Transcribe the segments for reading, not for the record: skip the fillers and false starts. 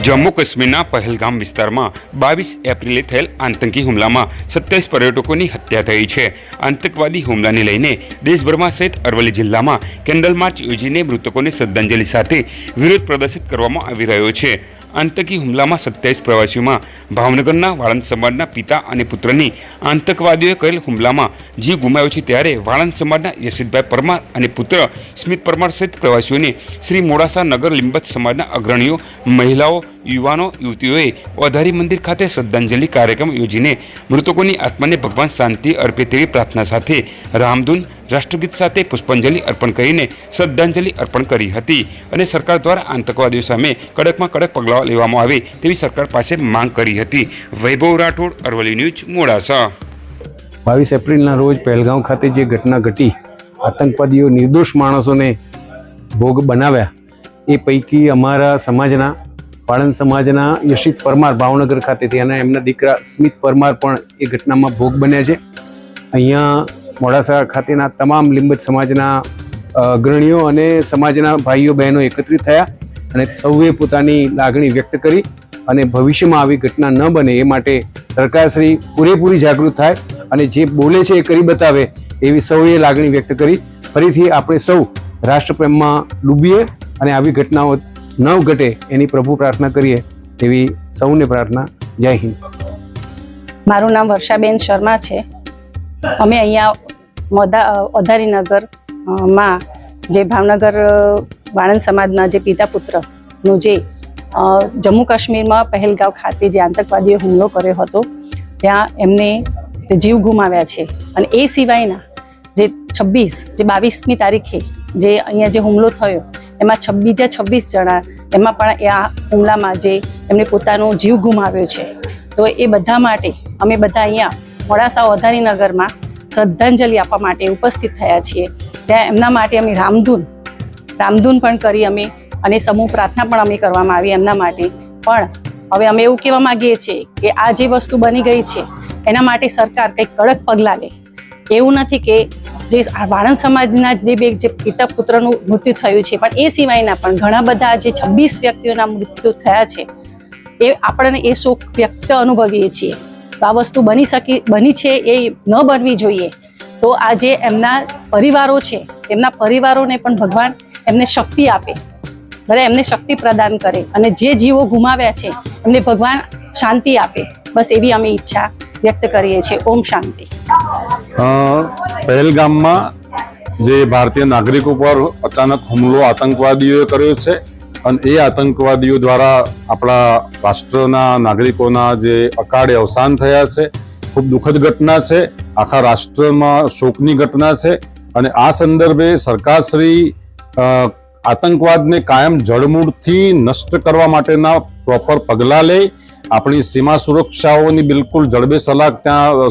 जम्मू काश्मीरना पहलगाम विस्ताરમાં 22 એપ્રિલે થયેલ આતંકી હુમલામાં 27 પર્યટકોની હત્યા થઈ છે। આતંકવાદી હુમલાને લઈને દેશભરમાં સહિત અરવલ્લી જિલ્લામાં કેન્ડલ માર્ચ યોજીને મૃતકોને શ્રદ્ધાંજલિ સાથે વિરોધ પ્રદર્શિત કરવામાં આવી રહ્યો છે। आतंकी हुमलामां 27 प्रवासीओमां भावनगरना वाळंद समाजना पिता अने पुत्रनी आतंकवादीओए करेल हुमलामां जीव गुमाव्यो छे। त्यारे वाळंद समाजना यशितभाई परमार अने पुत्र स्मित परमार सहित प्रवासीओने श्री मोडासा नगर लिंबत समाजना अग्रणीओ महिलाओ युवानो युवतीओए ओधारी मंदिर खाते श्रद्धांजलि कार्यक्रम योजीने मृतकोनी आत्माने भगवान शांति अर्पे तेवी प्रार्थना साथे रामधून राष्ट्रगीत साथे पुष्पांजलि अर्पण करीने श्रद्धांजलि अर्पण करी हती अने सरकार द्वारा आतंकवादीओ सामे कड़कमां कड़क पगलां लेवामां आवे तेवी सरकार पासे मांग करी हती। वैभव राठोड, अरवली न्यूज, मोडासा। 22 एप्रिलना रोज पहलगाम खाते जे घटना घटी, आतंकवादीओ निर्दोष माणसोने भोग बनाव्या, ए पैकी अमारा समाजना वाळंद समाजना यशित परमार भावनगर खातेथी अने एमना दीकरा स्मित परमार पण ए घटनामां भोग बन्या छे। अहींया मोडासा खातेना तमाम लिंबत समाजना अग्रणीओ अने समाजना भाईओ बहनों एकत्रित थया अने सौए पोतानी लागणी व्यक्त करी अने भविष्यमां आवी घटना न बने ए माटे सरकारश्री पूरेपूरी जागृत थाय अने जे बोले छे ए करी बतावे एवी सौए लागणी व्यक्त करी फरीथी आपणे सौ राष्ट्रप्रेममां डूबीए अने आवी घटनाओ न घटे एनी प्रभु प्रार्थना करीए तेवी सौने प्रार्थना। जय हिंद। मारू नाम वर्षाबेन शर्मा छे। अमे अहींया ओधारी नगर में जे भावनगर वाळंद समाजना जे पिता पुत्रનું જે जम्मू काश्मीर में पहलगाम खाते जे आतंकवादीओ हुमलो कर्यो हतो त्यां एमने जीव गुमाव्या छे। अने ए सिवायना जे 22મી तारीखे जे अहींया जे हुमलो थयो एमां 26 जणा एमां पण आ हुमलामां जे एमणे पोतानो जीव गुमाव्यो छे। तो ए बधा माटे अमे बधा अहींया मोडासा ओधारी नगरमां श्रद्धांजलि आपवा माटे उपस्थित थया छीए। त्यां एमना माटे अमे रामधून पण करी अमे अने समूह प्रार्थना पण अमे करवामां आवी एमना माटे। पण हवे अमे एवुं कहेवा मांगीए छीए के आ जे वस्तु बनी गई छे एना माटे सरकार कंईक कड़क पगलां ले। एवुं नथी के जे वाळंद समाजना जे पिता पुत्रનું मृत्यु थयुं छे पण ए सिवायना पण घणा बधा जे 26 व्यक्तिओना मृत्यु थया छे ए आपणे ए शोक व्यक्त अनुभवीए छीए। तो आ वस्तु बनी छे ए न बनवी जोईए। तो आज एमना परिवारों छे एमना परिवारोने पण भगवान एमने शक्ति आपे, भले एमने शक्ति प्रदान करे अने जे जीवो गुमाव्या छे एमने भगवान शांति आपे। बस एवी अमे इच्छा व्यक्त करीए छे। ओम शांति। पहलगाममां जे भारतीय नागरिको पर अचानक हुमलो आतंकवादीओए कर्यो छे અને એ આતંકવાદીઓ દ્વારા આપણા રાષ્ટ્રના નાગરિકોના જે અકાળે અવસાન થયા છે, ખૂબ દુઃખદ ઘટના છે, આખા રાષ્ટ્રમાં શોકની ઘટના છે। અને આ સંદર્ભે સરકારશ્રી આતંકવાદને કાયમ જડમૂળથી નષ્ટ કરવા માટેના પ્રોપર પગલાં લે, આપણી સીમા સુરક્ષાઓની બિલકુલ જડબેસલાક ત્યાં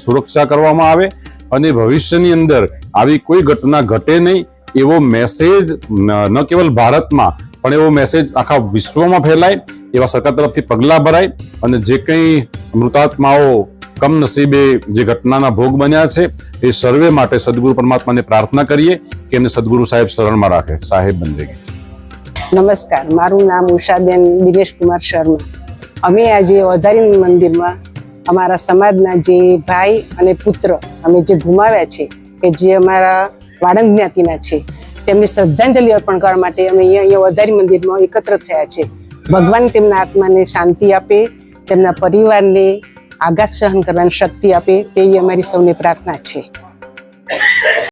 સુરક્ષા કરવામાં આવે અને ભવિષ્યની અંદર આવી કોઈ ઘટના ઘટે નહીં एवो मेसेज न केवल भारत में पण एवो मेसेज आखा विश्व में फैलाय एवं सरकार तरफ पगला भराय अने जे कई मृतात्माओं कम नसीबे जे घटना भोग बन्या छे ए सर्वे माटे सद्गुरु परमात्मा ने प्रार्थना करिए कि एमने सद्गुरु साहेब शरण में राखे। साहेब बंदेगी। नमस्कार, मारू नाम उषाबेन दिनेश कुमार शर्मा। अमे आज ओधारी मंदिर में अमारा समाजना जे भाई अने पुत्र अमे जे गुमाव्या छे के जे अमारा वाळंद ज्ञातिना छे तेमने श्रद्धांजलि अर्पण करवा माटे अमे अहींया ओधारी मंदिरमां एकत्र थया छे। भगवान तेमना आत्माने शांति आपे, तेमना परिवारने आघात सहन करवानी शक्ति आपे तेवी अमारी सौनी प्रार्थना छे।